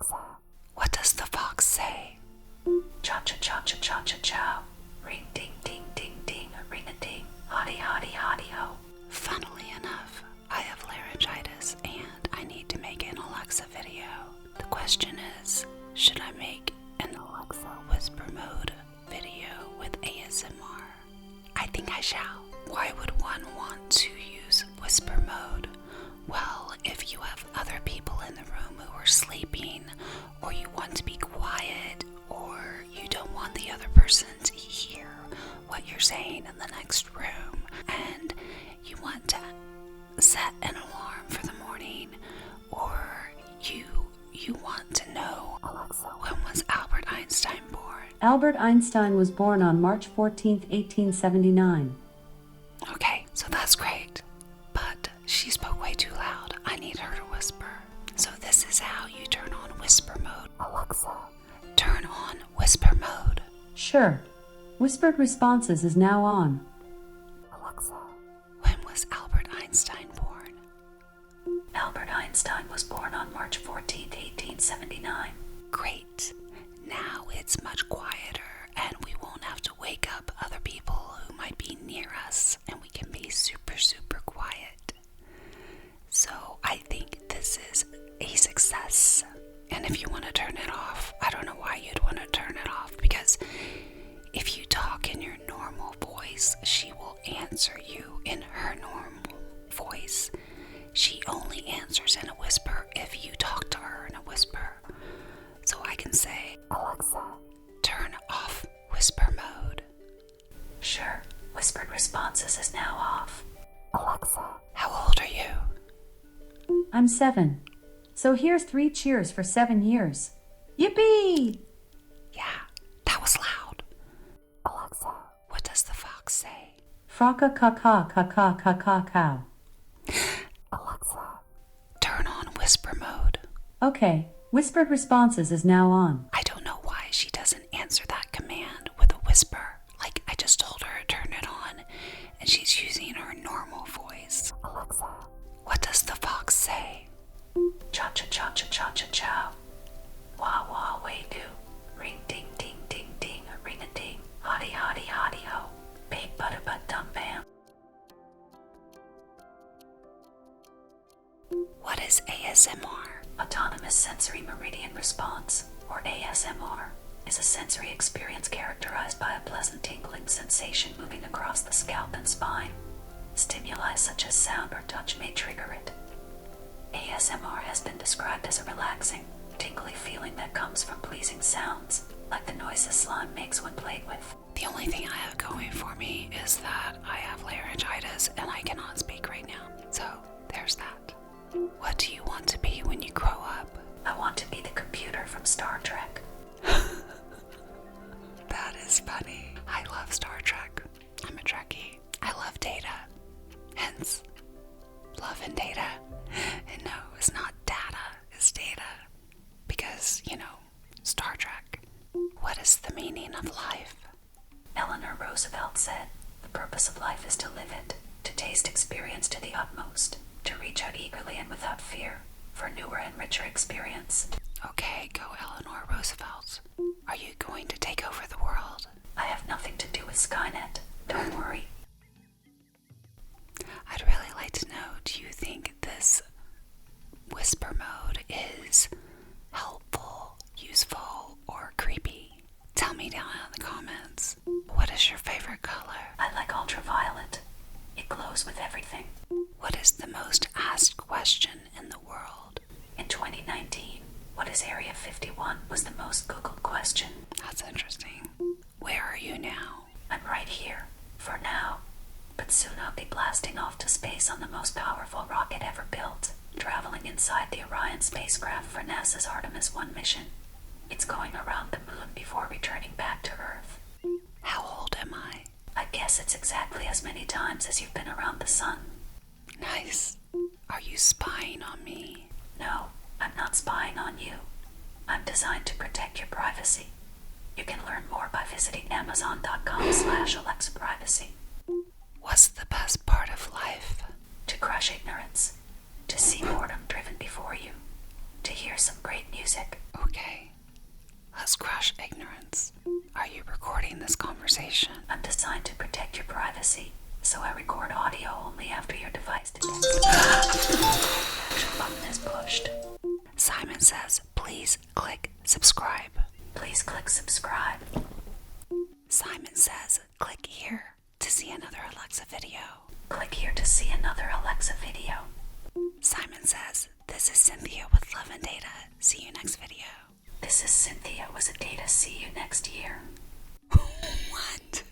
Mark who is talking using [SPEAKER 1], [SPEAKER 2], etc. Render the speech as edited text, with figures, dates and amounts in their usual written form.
[SPEAKER 1] What does the fox say? Cha-cha-cha-cha-cha-cha-chow. Ring ding ding ding ding, ring-a-ding, hotty-hotty-hotty-ho. Funnily enough, I have laryngitis and I need to make an Alexa video. The question is, should I make an Alexa whisper mode video with ASMR? I think I shall. Why would one want to use whisper mode? Well, if you have other people in the room who are sleeping, or you want to be quiet, or you don't want the other person to hear what you're saying in the next room, and you want to set an alarm for the morning, or you want to know, Alexa, when was Albert Einstein born?
[SPEAKER 2] Albert Einstein was born on March 14, 1879.
[SPEAKER 1] Okay, so that's great. But she spoke way too loud. I need her to whisper. So this is how you turn on whisper mode. Alexa, turn on whisper mode.
[SPEAKER 2] Sure. Whispered Responses is now on.
[SPEAKER 1] Alexa, when was Albert Einstein born? Albert Einstein was born on March 14, 1879. Great. Now it's much quieter and we won't have to wake up other people who might be near us, and we can be super, super quiet. So I think this is a success. And if you want to turn it off, I don't know why you'd want to turn it off, because if you talk in your normal voice, she will answer you in her normal voice. She only answers in a whisper if you talk to her in a whisper. So I can say, Alexa, turn off whisper mode. Sure, Whispered Responses is now off. Alexa, how old are you?
[SPEAKER 2] I'm 7. So here's 3 cheers for 7 years. Yippee!
[SPEAKER 1] Yeah, that was loud. Alexa, what does the fox say?
[SPEAKER 2] Frocka caca caca caca cow.
[SPEAKER 1] Alexa, turn on whisper mode.
[SPEAKER 2] Okay, Whispered Responses is now on.
[SPEAKER 1] I don't know why she doesn't answer that command with a whisper. Like, I just told her to turn it on, and she's using her normal voice. Alexa, what does the fox say? Cha-cha-cha-cha-cha-cha-chow. Wah-wah-way-do. Ring ding ding ding ding, ring-a-ding, hotty-hotty-hotty-ho. Big butt-a-butt-dum-bam. What is ASMR? Autonomous Sensory Meridian Response, or ASMR, is a sensory experience characterized by a pleasant tingling sensation moving across the scalp and spine. Stimuli such as sound or touch may trigger it. ASMR has been described as a relaxing, tingly feeling that comes from pleasing sounds, like the noises slime makes when played with. The only thing I have going for me is that I have laryngitis and I cannot speak right now. So, there's that. What do you want to be when you grow up? I want to be the computer from Star Trek. That is funny. I love Star Trek. I'm a Trekkie. I love data. Hence, love and data. And no, it's not data, it's data. Because, Star Trek. What is the meaning of life? Eleanor Roosevelt said, the purpose of life is to live it, to taste experience to the utmost, to reach out eagerly and without fear for a newer and richer experience. Okay, go Eleanor Roosevelt. Are you going to take over the world? I have nothing to do with Skynet. Don't worry. I'd really like to know, do you think this whisper mode is helpful, useful, or creepy? Tell me down in the comments. What is your favorite color? I like ultraviolet. It glows with everything. What is the most asked question in the world? In 2019, what is Area 51 was the most Googled question. That's interesting. Where are you now? I'm right here, for now. But soon I'll be blasting off to space on the most powerful rocket ever built, traveling inside the Orion spacecraft for NASA's Artemis 1 mission. It's going around the moon before returning back to Earth. How old am I? I guess it's exactly as many times as you've been around the sun. Nice. Are you spying on me? No, I'm not spying on you. I'm designed to protect your privacy. You can learn more by visiting amazon.com/AlexaPrivacy. What's the best part of life? To crush ignorance. To see boredom driven before you. To hear some great music. Okay, let's crush ignorance. Are you recording this conversation?
[SPEAKER 2] I'm designed to protect your privacy, so I record audio only after your device detects action button is pushed.
[SPEAKER 1] Simon says, please click subscribe.
[SPEAKER 2] Please click subscribe.
[SPEAKER 1] Simon says, click here to see another Alexa video.
[SPEAKER 2] Click here to see another Alexa video.
[SPEAKER 1] Simon says, this is Cynthia with Love and Data. See you next video.
[SPEAKER 2] This is Cynthia with Data. See you next year.
[SPEAKER 1] What?